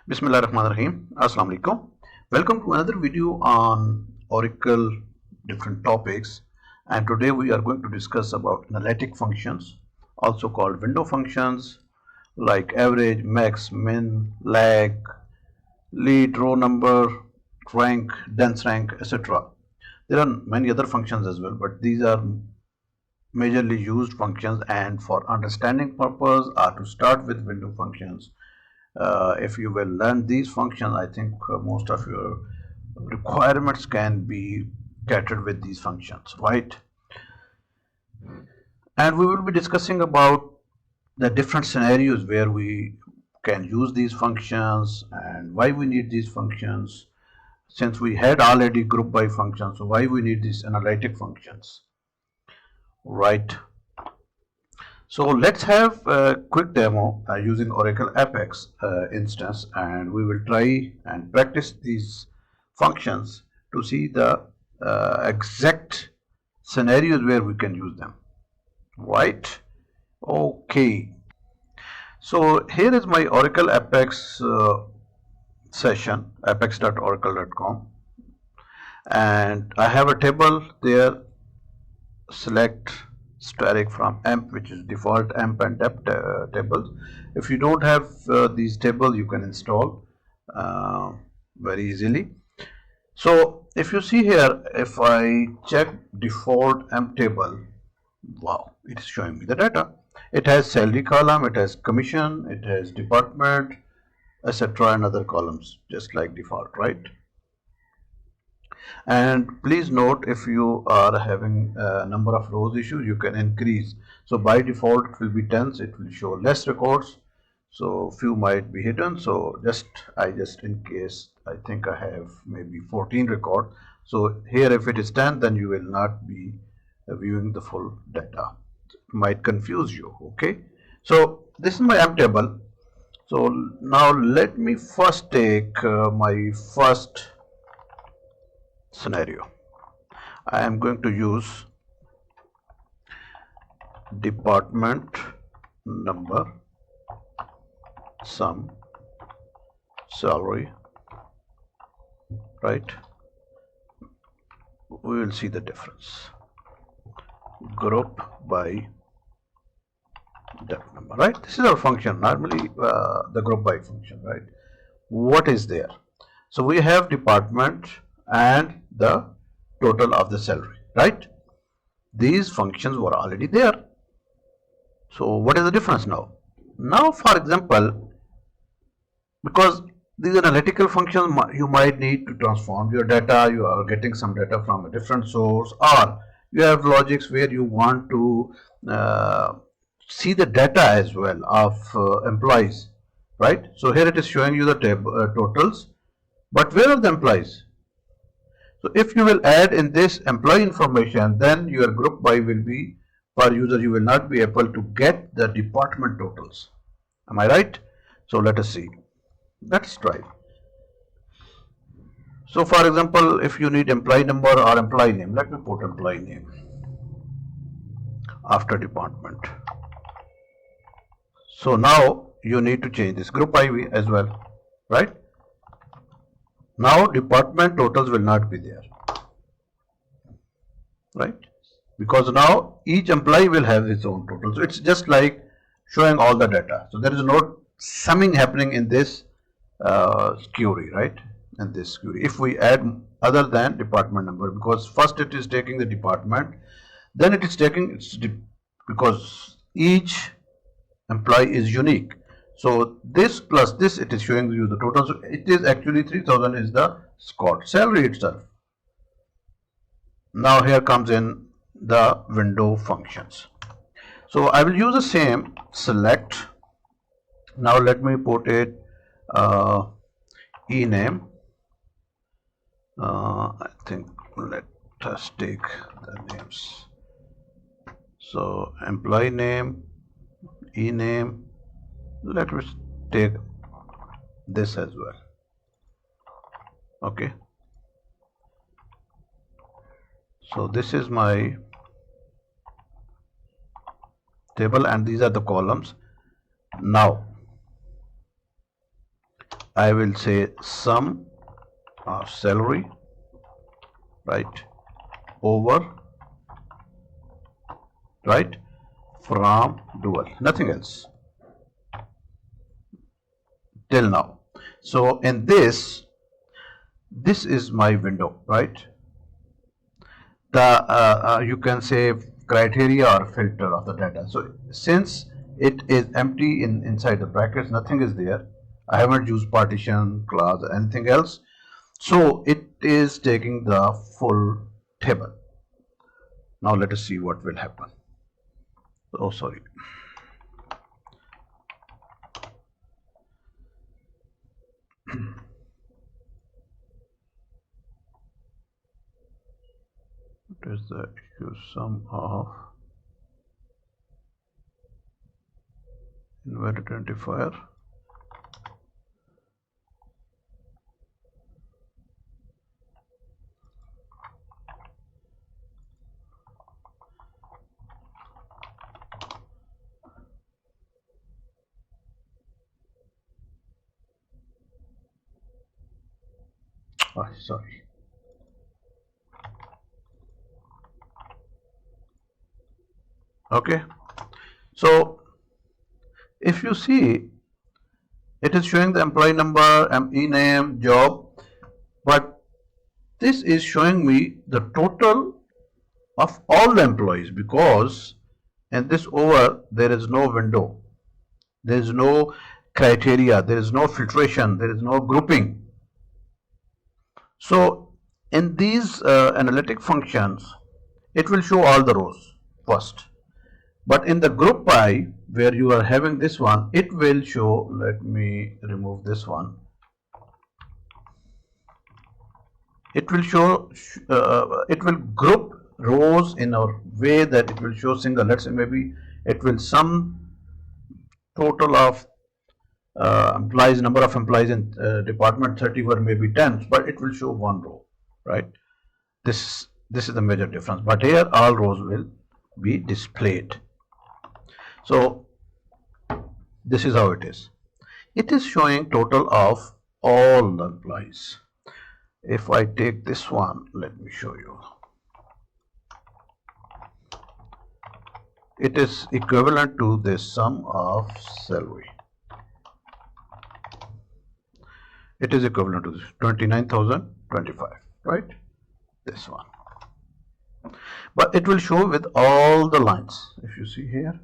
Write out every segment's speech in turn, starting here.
Bismillahirrahmanirrahim. Assalamu alaikum. Welcome to another video on Oracle different topics, and today we are going to discuss about analytic functions, also called window functions like average, max, min, lag, lead, row number, rank, dense rank, etc. There are many other functions as well, but these are majorly used functions, and for understanding purpose or to start with window functions, if you will learn these functions, I think most of your requirements can be catered with these functions, right? And we will be discussing about the different scenarios where we can use these functions and why we need these functions. Since we had already group by functions, so why we need these analytic functions, right? So let's have a quick demo using Oracle Apex instance, and we will try and practice these functions to see the exact scenarios where we can use them, right? Okay, so here is my Oracle Apex session, apex.oracle.com, and I have a table there. Select static from AMP, which is default AMP and depth tables. If you don't have these tables, you can install very easily. So if you see here, if I check default AMP table, wow, it is showing me the data. It has salary column, it has commission, it has department, etc., and other columns just like default, right? And please note, if you are having a number of rows issues, you can increase. So by default it will be 10s, it will show less records, so few might be hidden. So I just in case, I think I have maybe 14 record. So here if it is 10, then you will not be viewing the full data. It might confuse you. Okay, so this is my AMP table. So now let me first take my first scenario. I am going to use department number, sum, salary, right? We will see the difference. Group by depth number, right? This is our function, normally the group by function, right? What is there? So we have department and the total of the salary, right? These functions were already there. So what is the difference now? Now, for example, because these analytical functions, you might need to transform your data. You are getting some data from a different source, or you have logics where you want to see the data as well of employees, right? So here it is showing you the totals, but where are the employees? So if you will add in this employee information, then your group by will be per user. You will not be able to get the department totals. Am I right? So let us see. Let's try. So for example, if you need employee number or employee name, let me put employee name after department. So now you need to change this group IV as well, right? Now department totals will not be there, right? Because now each employee will have his own total. So it's just like showing all the data. So there is no summing happening in this query, right? In this query, if we add other than department number, because first it is taking the department, then it is taking because each employee is unique. So this plus this, it is showing you the total. So it is actually 3000 is the Scott salary itself. Now here comes in the window functions. So I will use the same select. Now let me put it ename. I think let us take the names. So employee name, ename. Let me take this as well. Okay, so this is my table and these are the columns. Now I will say sum of salary, right, over, right, from dual, nothing else till now. So in this is my window, right? The you can say criteria or filter of the data. So since it is empty inside the brackets, nothing is there. I haven't used partition, class, anything else. So it is taking the full table. Now let us see what will happen. Oh, sorry. What is the issue? Sum of invalid identifier. Oh, sorry. Okay. So if you see, it is showing the employee number, e-name, job, but this is showing me the total of all the employees, because in this over there is no window, there is no criteria, there is no filtration, there is no grouping. So in these analytic functions, it will show all the rows first. But in the group by, where you are having this one, it will show, let me remove this one. It will show, it will group rows in a way that it will show single. Let's say maybe it will sum total of employees, number of employees in department 30 were maybe 10, but it will show one row, right? This is the major difference. But here all rows will be displayed. So this is how it is. It is showing total of all the employees. If I take this one, let me show you. It is equivalent to the sum of salary. It is equivalent to 29,025, right? This one. But it will show with all the lines. If you see here,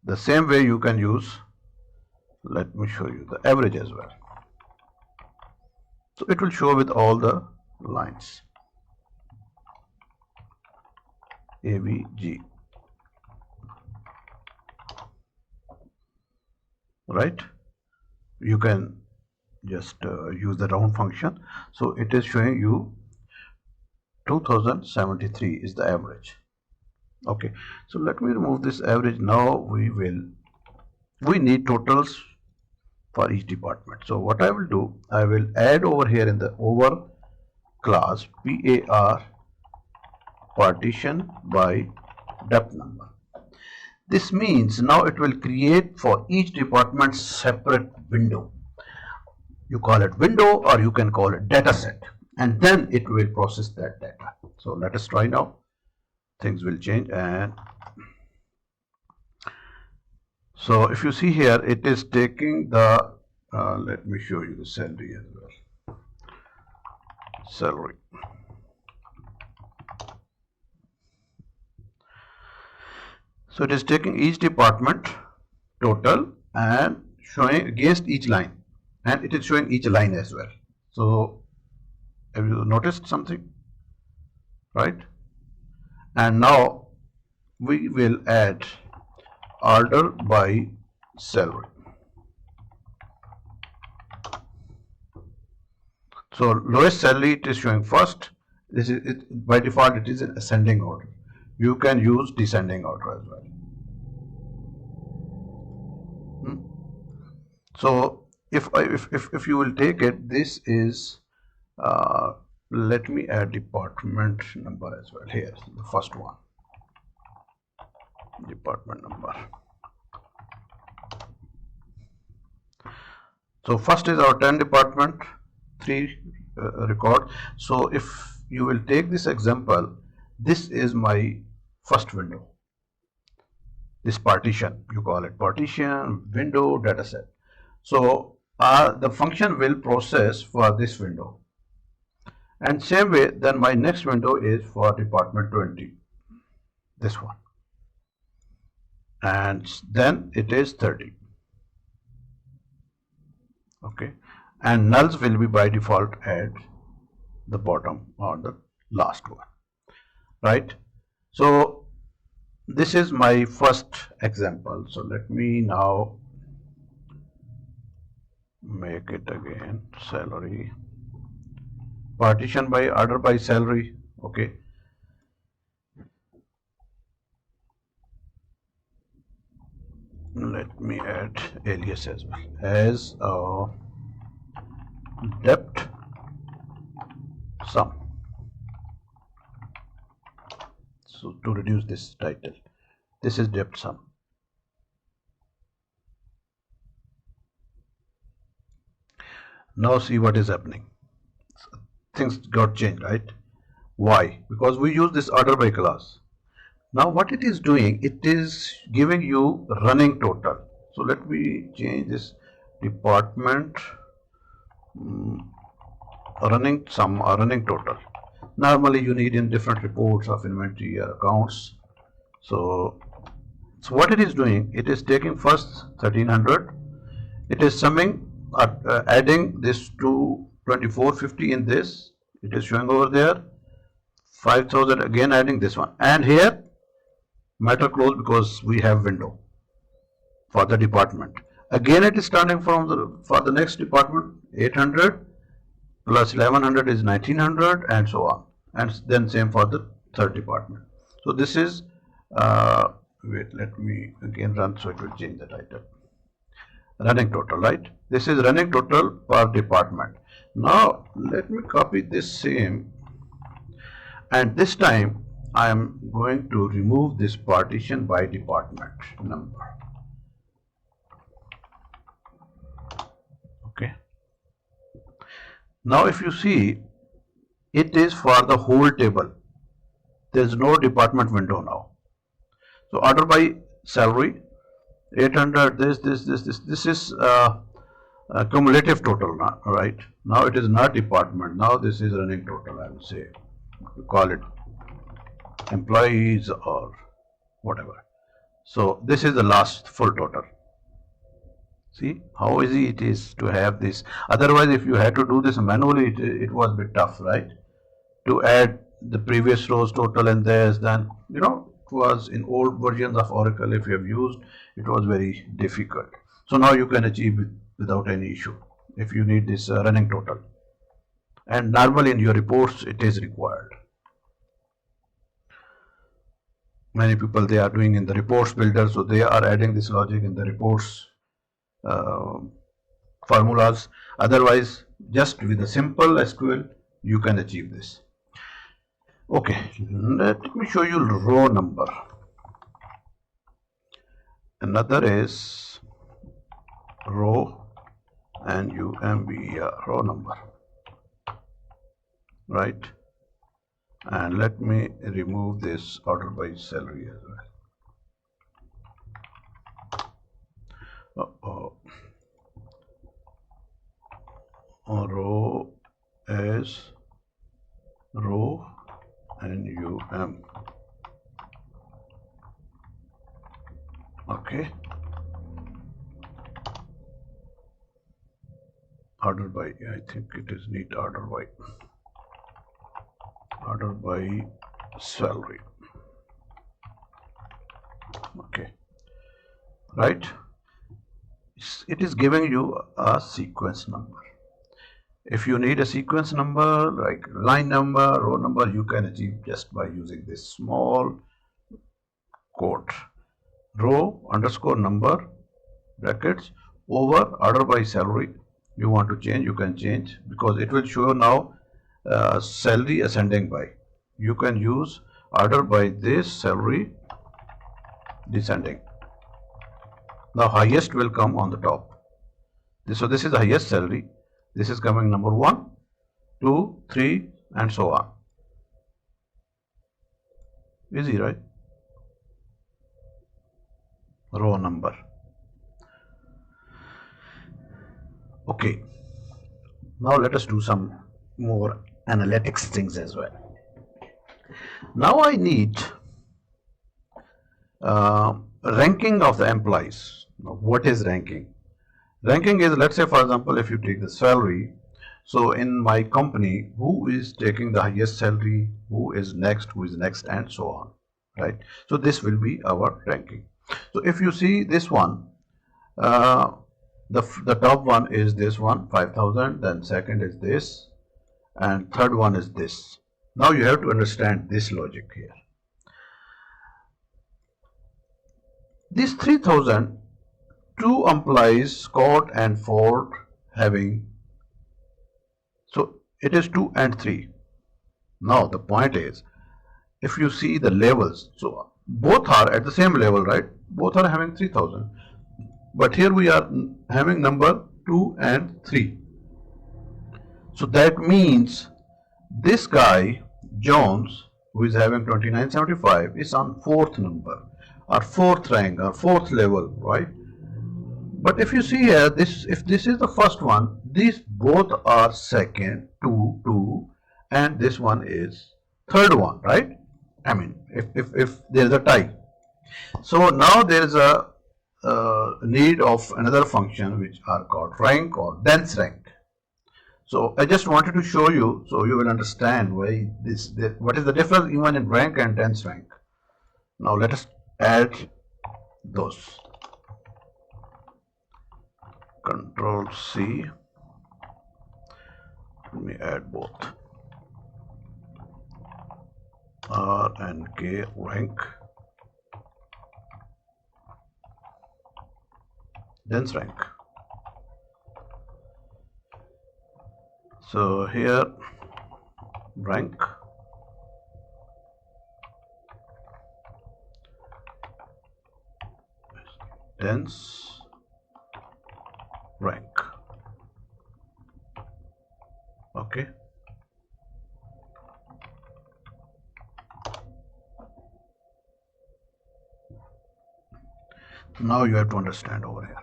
the same way you can use, let me show you the average as well. So it will show with all the lines. AVG, right? You can just use the round function. So it is showing you 2073 is the average. Okay, so let me remove this average. Now we need totals for each department. So what I will do, I will add over here in the over class PAR partition by depth number. This means now it will create for each department separate window. You call it window or you can call it data set, and then it will process that data. So let us try now. Things will change. And so if you see here, it is taking the let me show you the salary as well. Salary. So it is taking each department total and showing against each line, and it is showing each line as well. So have you noticed something, right? And now we will add order by salary. So lowest salary it is showing first. This is it, by default it is in ascending order. You can use descending order as well. So if you will take it, this is let me add department number as well here, the first one, department number. So first is our 10 department, 3 record. So if you will take this example, this is my first window. This partition, you call it partition, window, dataset. So the function will process for this window. And same way, then my next window is for department 20, this one. And then it is 30. Okay. And nulls will be by default at the bottom or the last one. Right. So this is my first example. So let me now make it again salary, partition by order by salary. Okay. Let me add alias as well as debt sum. So to reduce this title, this is debt sum. Now see what is happening. Things got changed, right? Why? Because we use this order by class. Now what it is doing, it is giving you running total. So let me change this department running sum or running total. Normally you need in different reports of inventory or accounts. So what it is doing, it is taking first 1300, it is summing, adding this to 2450 in this, it is showing over there, 5000 again adding this one, and here matter close because we have window for the department. Again it is starting from for the next department 800 plus 1100 is 1900 and so on, and then same for the third department. So this is wait, let me again run so it will change the title. Running total, right? This is running total per department. Now let me copy this same, and this time I am going to remove this partition by department number. Okay. Now if you see, it is for the whole table. There is no department window now. So order by salary 800, this is cumulative total now, right? Now it is not department, now this is running total. I will say, you call it employees or whatever. So this is the last full total. See how easy it is to have this. Otherwise, if you had to do this manually, it was a bit tough, right? To add the previous rows total and this, then it was in old versions of Oracle, if you have used, it was very difficult. So now you can achieve it without any issue if you need this running total. And normally in your reports, it is required. Many people, they are doing in the reports builder, so they are adding this logic in the reports formulas. Otherwise, just with a simple SQL, you can achieve this. Okay, let me show you row number. Another is row and row number, right? And let me remove this order by salary as well. Row as row and okay. Order by, I think it is need order by salary. Okay, right? It is giving you a sequence number. If you need a sequence number like line number, row number, you can achieve just by using this small code. Row underscore number brackets over order by salary. You want to change, you can change, because it will show now salary ascending by. You can use order by this, salary descending. Now highest will come on the top. So this is the highest salary. This is coming number 1, 2, 3, and so on. Easy, right? Row number. Okay. Now let us do some more analytics things as well. Now I need ranking of the employees. Now, what is ranking? Ranking is, let's say for example, if you take the salary, so in my company, who is taking the highest salary, who is next, and so on, right? So this will be our ranking. So if you see this one, the top one is this one, 5,000, then second is this, and third one is this. Now you have to understand this logic here. These 3,000, 2 employees scored and 4 having, so it is 2 and 3. Now the point is, if you see the levels, so both are at the same level, right? Both are having 3,000, but here we are having number 2 and 3. So that means this guy Jones, who is having 2975, is on 4th number or 4th rank or 4th level, right? But if you see here, if this is the first one, these both are second, 2, 2, and this one is third one, right? I mean, if there is a tie. So now there is a need of another function which are called rank or dense rank. So I just wanted to show you, so you will understand why what is the difference even in rank and dense rank. Now let us add those. Control C. Let me add both. R and K rank. Dense rank. So here rank, dense rank. Okay. Now you have to understand over here.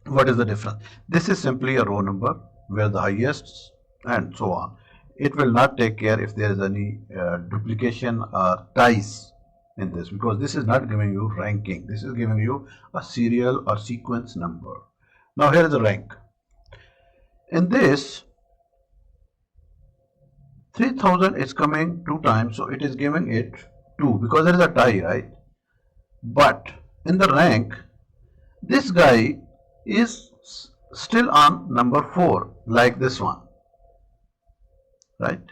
What is the difference? This is simply a row number where the highest and so on. It will not take care if there is any duplication or ties in this, because this is not giving you ranking. This is giving you a serial or sequence number. Now here is the rank. In this, 3,000 is coming 2 times, so it is giving it 2 because there is a tie, right? But in the rank, this guy is still on number 4, like this one, right?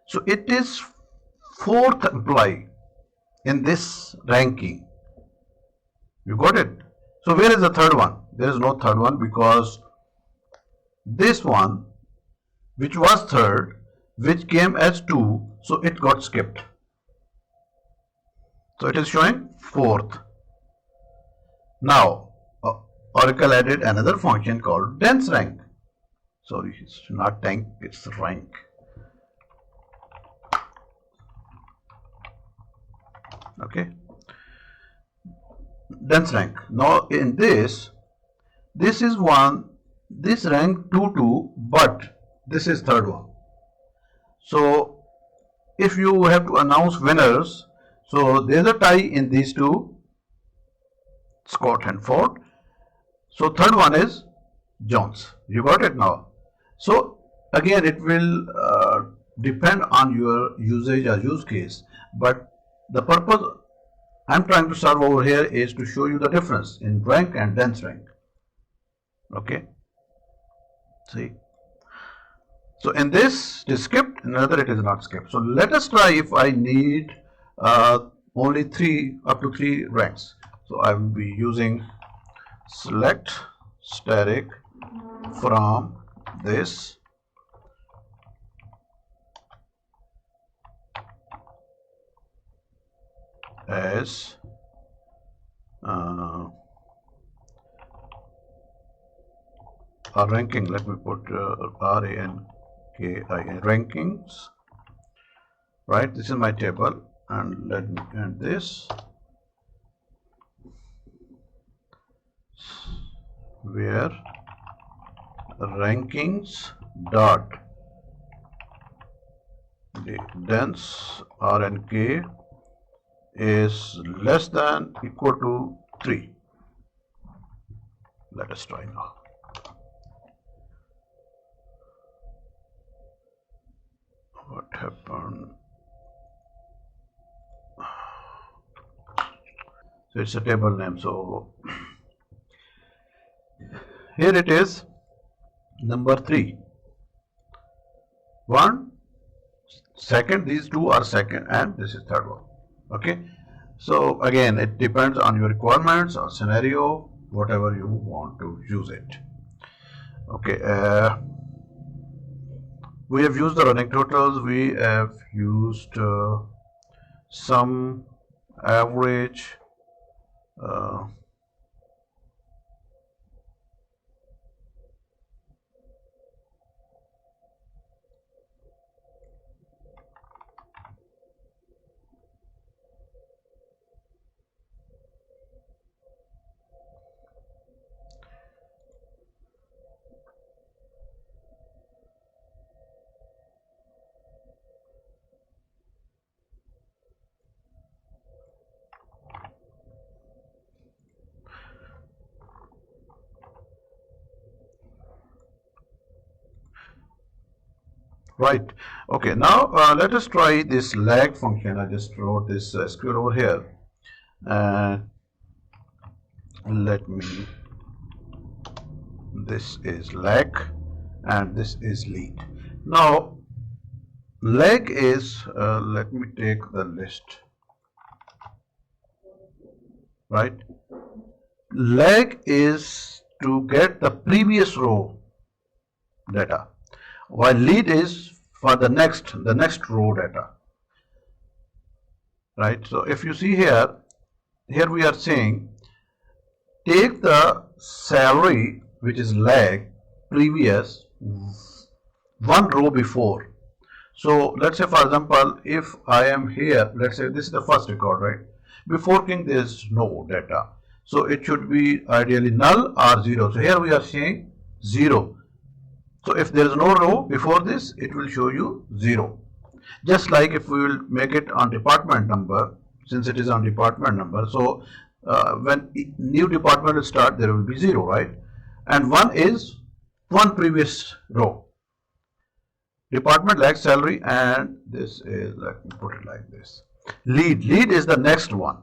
So it is 4th employee in this ranking. You got it? So where is the third one? There is no third one because this one, which was third, which came as 2, so it got skipped. So it is showing 4th. Now Oracle added another function called dense rank. Sorry, it's not rank, it's rank. Okay. Dense rank. Now in this is one, this rank 2, 2, but this is third one. So if you have to announce winners, so there's a tie in these two, Scott and Ford. So third one is Jones. You got it now. So again, it will depend on your usage or use case, but the purpose I'm trying to solve over here is to show you the difference in rank and dense rank. Okay. See. So in this it is skipped, in another it is not skipped. So let us try if I need only 3 up to 3 ranks. So I will be using select static from this as a ranking. Let me put RANKIN rankings. Right, this is my table, and let me add this where rankings dot the dense RNK is less than equal to 3. Let us try now. What happened? So it's a table name. So here it is, number 3. 1 second, these two are second, and this is third one. Okay, so again it depends on your requirements or scenario, whatever you want to use it. Okay, we have used the running totals, we have used some average, right. Okay, now let us try this lag function. I just wrote this SQL over here, and let me, this is lag and this is lead. Now lag is, let me take the list, right? Lag is to get the previous row data, while lead is for the next row data, right? So if you see here we are saying take the salary which is lag previous one row before. So let's say, for example, if I am here, let's say this is the first record, right? Before king there is no data, so it should be ideally null or 0. So here we are saying 0. So if there is no row before this, it will show you 0. Just like if we will make it on department number, since it is on department number, so when new department will start, there will be 0, right? And 1 is one previous row. Department lag salary, and this is, let me put it like this, lead is the next one.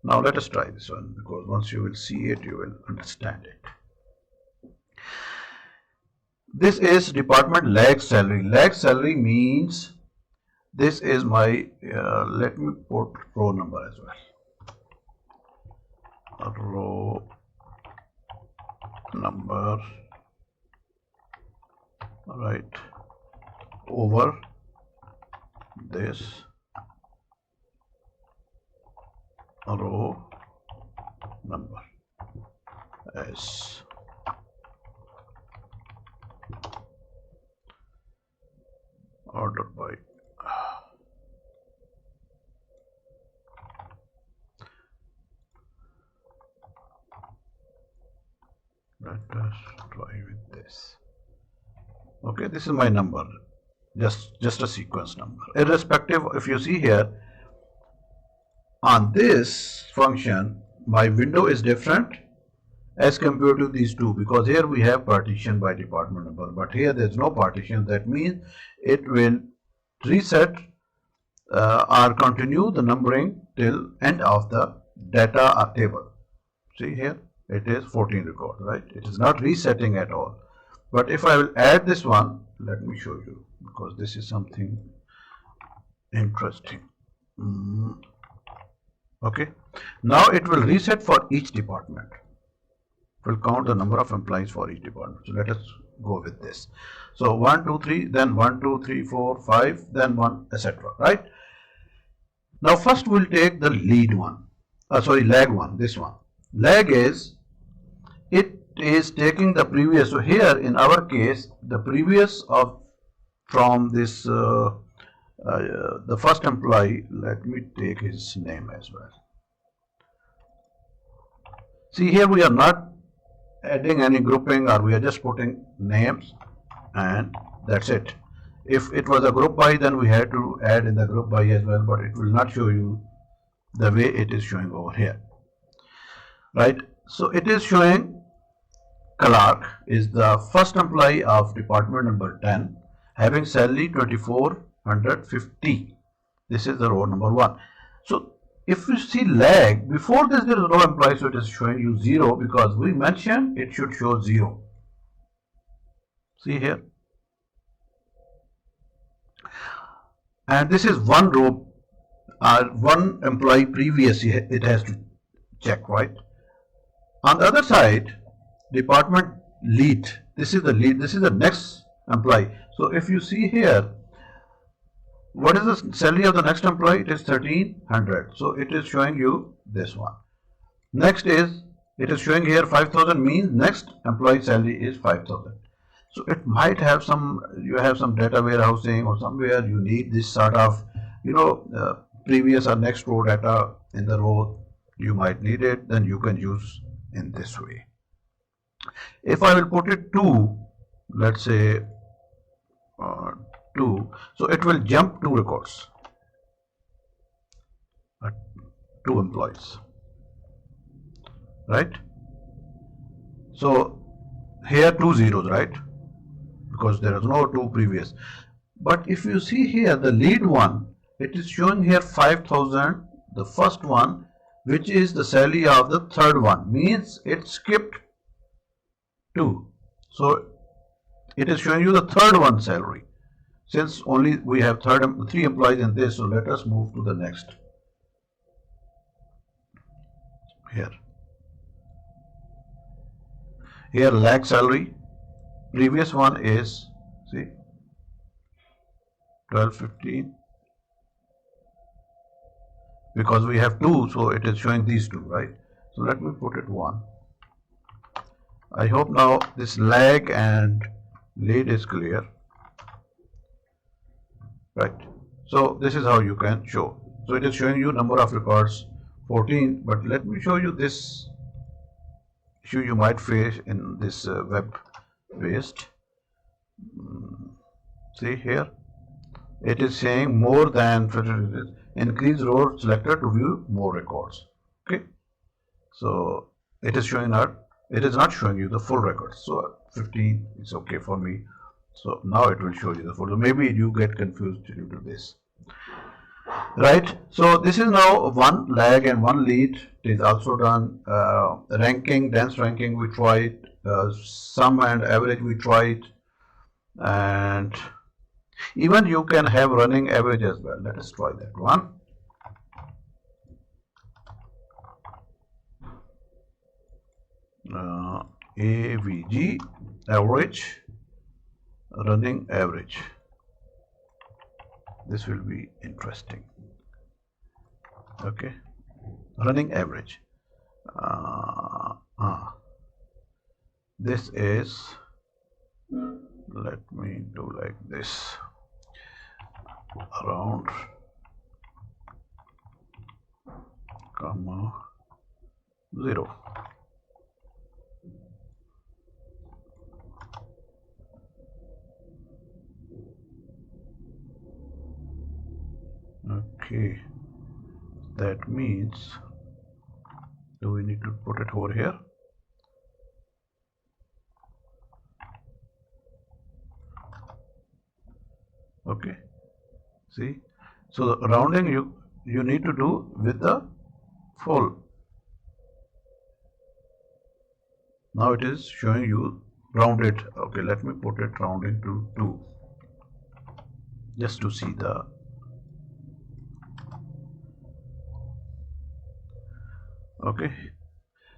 Now let us try this one, because once you will see it, you will understand it. This is department lag salary. Lag salary means this is my, let me put row number as well. Row number, right, over this row number as ordered by let us try with this. Okay, this is my number, just a sequence number, irrespective. If you see here on this function, my window is different as compared to these two, because here we have partition by department number, but here there is no partition. That means it will reset or continue the numbering till end of the data table. See here it is 14 record, right? It is not resetting at all. But if I will add this one, let me show you, because this is something interesting. Okay, now it will reset for each department. It will count the number of employees for each department. So let us go with this. So 1 2 3, then 1 2 3 4 5, then 1, etc. Right? Now first we'll take the lead one, lag one. This one, lag is, it is taking the previous. So here in our case, the previous of from this the first employee, let me take his name as well. See, here we are not adding any grouping, or we are just putting names, and that's it. If it was a group by, then we had to add in the group by as well, but it will not show you the way it is showing over here, right? So it is showing Clark is the first employee of department number 10, having salary 2450. This is the row number 1. So if you see lag, before this there is no employee, so it is showing you 0, because we mentioned it should show 0. See here. And this is one row, one employee previous it has to check, right? On the other side, department lead, this is the lead, this is the next employee. So if you see here, what is the salary of the next employee? It is 1300. So it is showing you this one. Next is, it is showing here 5000, means next employee salary is 5000. So it might have some, you have some data warehousing or somewhere you need this sort of, previous or next row data in the row, you might need it, then you can use in this way. If I will put it 2, let's say 2, so it will jump 2 records, 2 employees, right? So here 2 zeros, right? Because there is no 2 previous. But if you see here the lead one, it is showing here 5000, the first one, which is the salary of the third one, means it skipped 2. So it is showing you the third one salary. Since only we have 3 employees in this, so let us move to the next. Here lag salary, previous one is, see, 1215, because we have 2, so it is showing these 2, right? So let me put it 1. I hope now this lag and lead is clear, right? So this is how you can show. So it is showing you number of records 14, but let me show you this issue you might face in this web based. See here, it is saying more than increase row selector to view more records. Okay, so it is showing not, it is not showing you the full records. So 15 is okay for me. So now it will show you the full. So maybe you get confused due to this, right? So this is now 1 lag and 1 lead. It is also done. Ranking, dense ranking we tried, sum and average we tried, and even you can have running average as well. Let us try that one. AVG, average, running average. This will be interesting. Okay, running average. This is, let me do like this, around, comma, 0. Okay, that means, do we need to put it over here? Okay, see, so the rounding you need to do with the full. Now it is showing you rounded. Okay, let me put it rounding to 2, just to see the. Okay,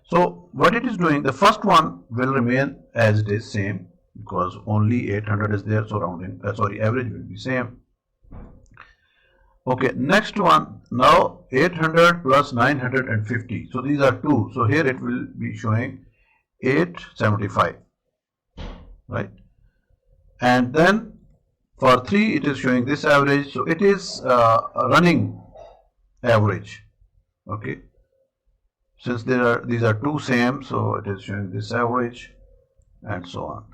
so what it is doing, the first one will remain as it is, same, because only 800 is there, so rounding, average will be same. Okay, next one, now 800 plus 950, so these are 2, so here it will be showing 875, right? And then for 3 it is showing this average, so it is a running average. Okay, since these are two same, so it is showing this average and so on.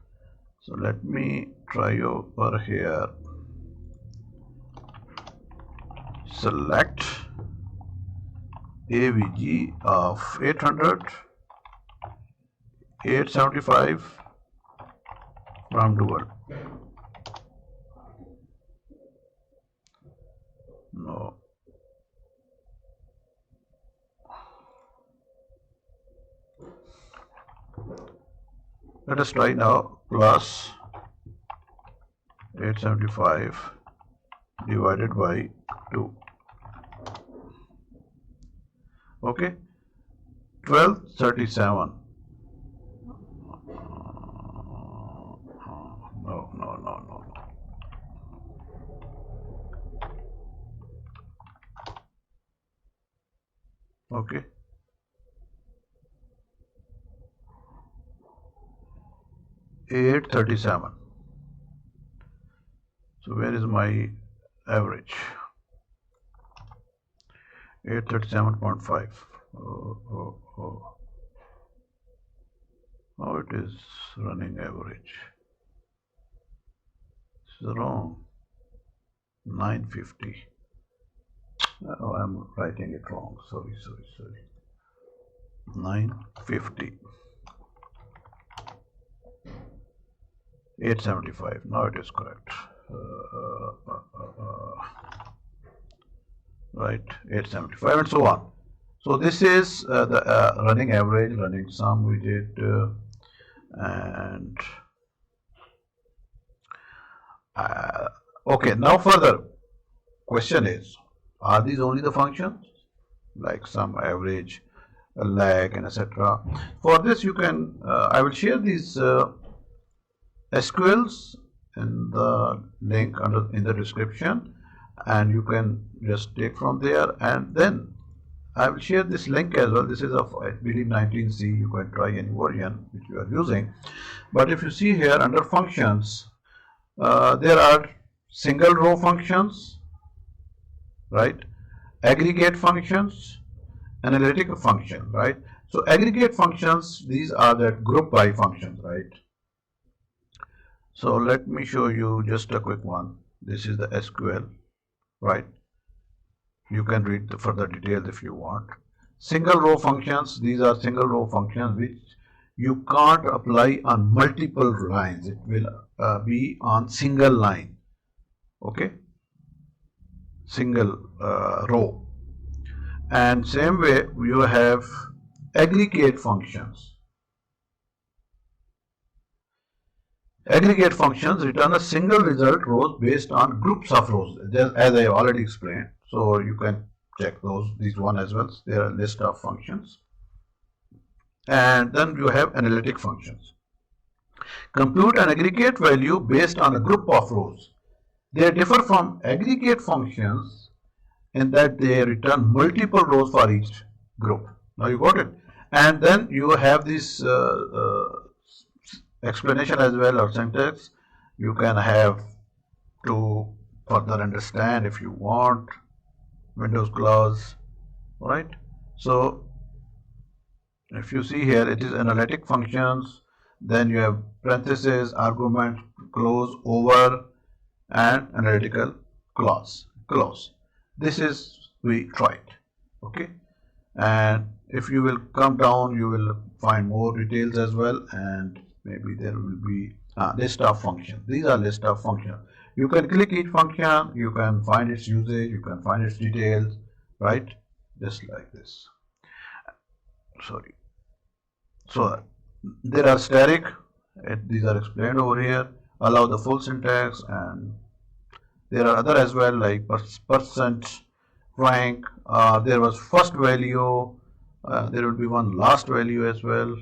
So let me try over here, select AVG of 800, 875 from dual. No. Let us try now, plus 875 divided by 2. Okay, 1237. No. Okay. $837. So where is my average? 837.5. Oh, it is running average. This is wrong. 950. Oh, I'm writing it wrong. Sorry. 950. 875. Now it is correct. Right, 875 and so on. So this is the running average, running sum we did, and okay. Now further question is, are these only the functions like sum, average, lag, and etc.? For this you can, I will share these SQLs in the link in the description, and you can just take from there, and then I will share this link as well. This is of, I believe, 19C. You can try any version which you are using. But if you see here under functions, there are single row functions, right? Aggregate functions, analytic function, right? So aggregate functions, these are that group by functions, right? So let me show you just a quick one. This is the SQL, right? You can read the further details if you want. Single row functions, these are single row functions which you can't apply on multiple lines. It will be on single line, okay? Single row. And same way you have aggregate functions. Aggregate functions return a single result rows based on groups of rows, as I already explained. So you can check these one as well. There are a list of functions. And then you have analytic functions. Compute an aggregate value based on a group of rows. They differ from aggregate functions in that they return multiple rows for each group. Now you got it. And then you have this explanation as well, or syntax. You can have to further understand if you want. Windows clause, right? So if you see here, it is analytic functions, then you have parentheses, argument, close, over, and analytical clause. This is we tried, okay? And if you will come down, you will find more details as well, and maybe there will be list of functions. These are list of functions. You can click each function, you can find its usage, you can find its details, right? Just like this. Sorry. So there are static, these are explained over here, allow the full syntax, and there are other as well, like percent, rank, there was first value, there will be one last value as well.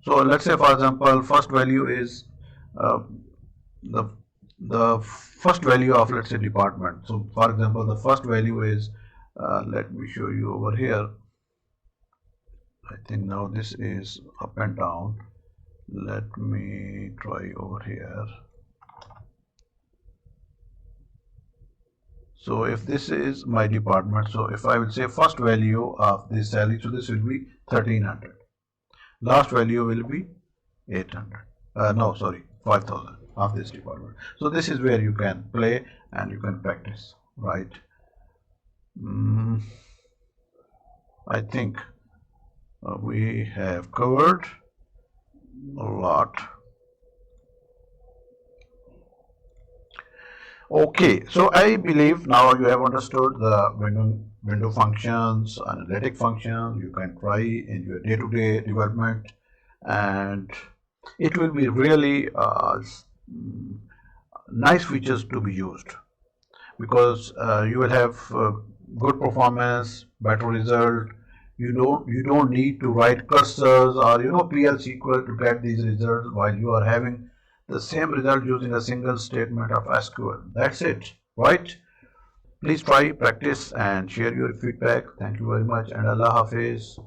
So let's say, for example, first value is the first value of, let's say, department. So for example, the first value is let me show you over here. I think now this is up and down. Let me try over here. So if this is my department, so if I will say first value of this salary, so this will be 1300. Last value will be 800. No, sorry, 5000 of this department. So this is where you can play and you can practice, right? I think we have covered a lot. Okay, so I believe now you have understood the window functions, analytic functions. You can try in your day-to-day development, and it will be really nice features to be used, because you will have good performance, better result. You don't need to write cursors or PL SQL to get these results, while you are having the same result using a single statement of SQL. That's it, right? Please try, practice, and share your feedback. Thank you very much, and Allah Hafiz.